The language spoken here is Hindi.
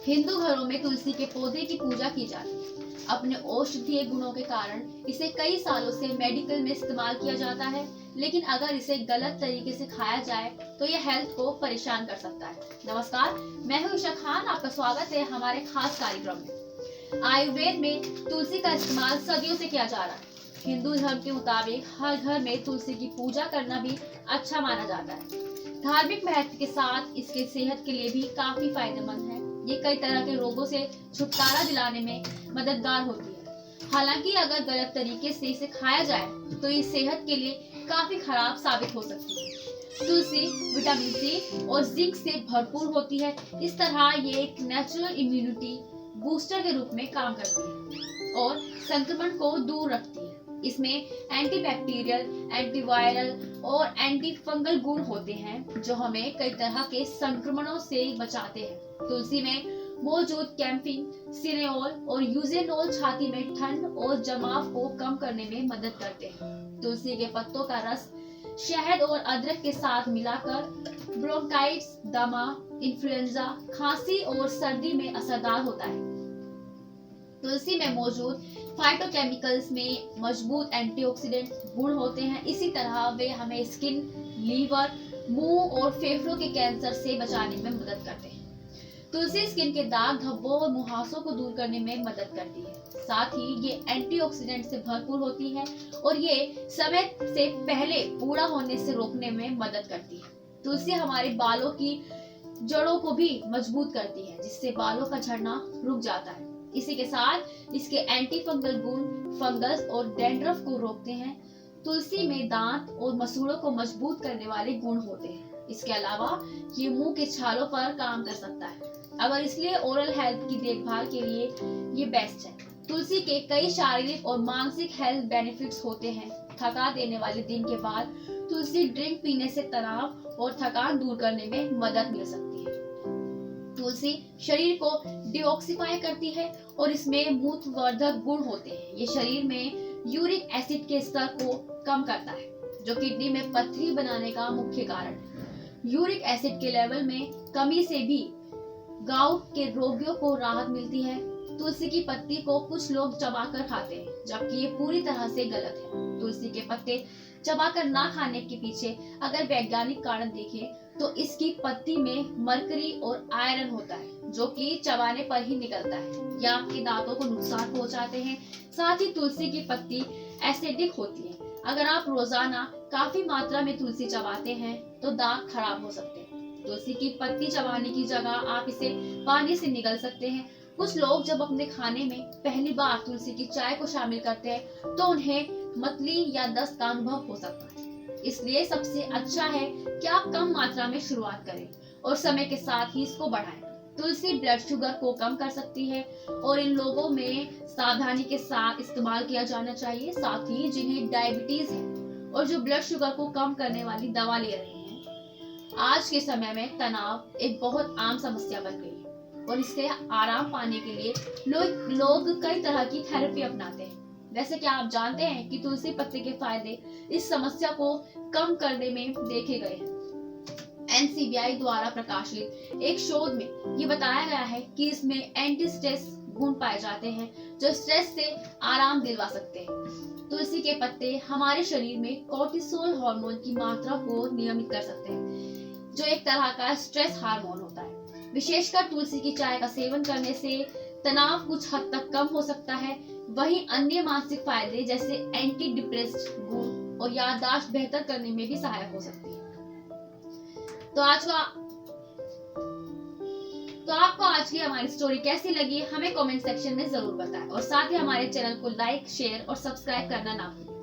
हिंदू घरों में तुलसी के पौधे की पूजा की जाती है। अपने औषधीय गुणों के कारण इसे कई सालों से मेडिकल में इस्तेमाल किया जाता है, लेकिन अगर इसे गलत तरीके से खाया जाए तो यह हेल्थ को परेशान कर सकता है। नमस्कार, मैं हूं ईशा खान। आपका स्वागत है हमारे खास कार्यक्रम में। आयुर्वेद में तुलसी का इस्तेमाल सदियों से किया जा रहा है। हिंदू धर्म के मुताबिक हर घर में तुलसी की पूजा करना भी अच्छा माना जाता है। धार्मिक महत्व के साथ इसके सेहत के लिए भी काफी फायदेमंद है। ये कई तरह के रोगों से छुटकारा दिलाने में मददगार होती है। हालांकि अगर गलत तरीके से इसे खाया जाए तो ये सेहत के लिए काफी खराब साबित हो सकती है। तुलसी विटामिन सी और जिंक से भरपूर होती है। इस तरह ये एक नेचुरल इम्यूनिटी बूस्टर के रूप में काम करती है और संक्रमण को दूर रखती है। इसमें एंटीबैक्टीरियल, एंटीवायरल और एंटी फंगल गुण होते हैं जो हमें कई तरह के संक्रमणों से बचाते हैं। तुलसी में मौजूद कैम्फिन, सिनेओल और यूजेनोल छाती में ठंड और जमाव को कम करने में मदद करते हैं। तुलसी के पत्तों का रस शहद और अदरक के साथ मिलाकर ब्रोंकाइटिस, दमा, इन्फ्लुएंजा, खांसी और सर्दी में असरदार होता है। तुलसी में मौजूद फाइटोकेमिकल्स में मजबूत एंटीऑक्सीडेंट गुण होते हैं। इसी तरह वे हमें स्किन, लीवर, मुंह और फेफड़ों के कैंसर से बचाने में मदद करते हैं। तुलसी स्किन के दाग, धब्बों और मुहासों को दूर करने में मदद करती है। साथ ही ये एंटीऑक्सीडेंट से भरपूर होती है और ये समय से पहले बूढ़ा होने से रोकने में मदद करती है। तुलसी हमारे बालों की जड़ों को भी मजबूत करती है, जिससे बालों का झड़ना रुक जाता है। इसी के साथ इसके एंटी फंगल गुण फंगस और डैंड्रफ को रोकते हैं। तुलसी में दांत और मसूड़ों को मजबूत करने वाले गुण होते हैं। इसके अलावा ये मुंह के छालों पर काम कर सकता है। अगर इसलिए ओरल हेल्थ की देखभाल के लिए ये बेस्ट है। तुलसी के कई शारीरिक और मानसिक हेल्थ बेनिफिट्स होते हैं। थका देने वाले दिन के बाद तुलसी ड्रिंक पीने से तनाव और थकान दूर करने में मदद मिल सकती है। तुलसी शरीर को डिऑक्सीफाई करती है और इसमें मूत्रवर्धक गुण होते हैं। ये शरीर में यूरिक एसिड के स्तर को कम करता है, जो किडनी में पथरी बनाने का मुख्य कारण है। यूरिक एसिड के लेवल में कमी से भी गाउट के रोगियों को राहत मिलती है। तुलसी की पत्ती को कुछ लोग चबाकर खाते हैं, जबकि ये पूरी तरह से गलत है। तुलसी के पत्ते चबाकर ना खाने के पीछे अगर वैज्ञानिक कारण देखें तो इसकी पत्ती में मरकरी और आयरन होता है, जो कि चबाने पर ही निकलता है या आपके दांतों को नुकसान पहुंचाते हैं। साथ ही तुलसी की पत्ती एसिडिक होती है। अगर आप रोजाना काफी मात्रा में तुलसी चबाते हैं तो दांत खराब हो सकते हैं। तुलसी की पत्ती चबाने की जगह आप इसे पानी से निगल सकते हैं। कुछ लोग जब अपने खाने में पहली बार तुलसी की चाय को शामिल करते हैं तो उन्हें मतली या दस्त का अनुभव हो सकता है। इसलिए सबसे अच्छा है कि आप कम मात्रा में शुरुआत करें और समय के साथ ही इसको बढ़ाएं। तुलसी ब्लड शुगर को कम कर सकती है और इन लोगों में सावधानी के साथ इस्तेमाल किया जाना चाहिए। साथ ही जिन्हें डायबिटीज है और जो ब्लड शुगर को कम करने वाली दवा ले रहे हैं। आज के समय में तनाव एक बहुत आम समस्या बन गई है और इससे आराम पाने के लिए लोग कई तरह की थेरेपी अपनाते हैं। वैसे क्या आप जानते हैं कि तुलसी पत्ते के फायदे इस समस्या को कम करने में देखे गए हैं। NCBI द्वारा प्रकाशित एक शोध में ये बताया गया है कि इसमें एंटी स्ट्रेस गुण पाए जाते हैं जो स्ट्रेस से आराम दिलवा सकते हैं। तुलसी के पत्ते हमारे शरीर में कोर्टिसोल हार्मोन की मात्रा को नियमित कर सकते हैं, जो एक तरह का स्ट्रेस हार्मोन होता है। विशेषकर तुलसी की चाय का सेवन करने से तनाव कुछ हद तक कम हो सकता है। वहीं अन्य मानसिक फायदे जैसे एंटी डिप्रेसिव गुण और याददाश्त बेहतर करने में भी सहायक हो सकती है। तो आपको आज की हमारी स्टोरी कैसी लगी हमें कमेंट सेक्शन में जरूर बताएं और साथ ही हमारे चैनल को लाइक, शेयर और सब्सक्राइब करना ना भूलें।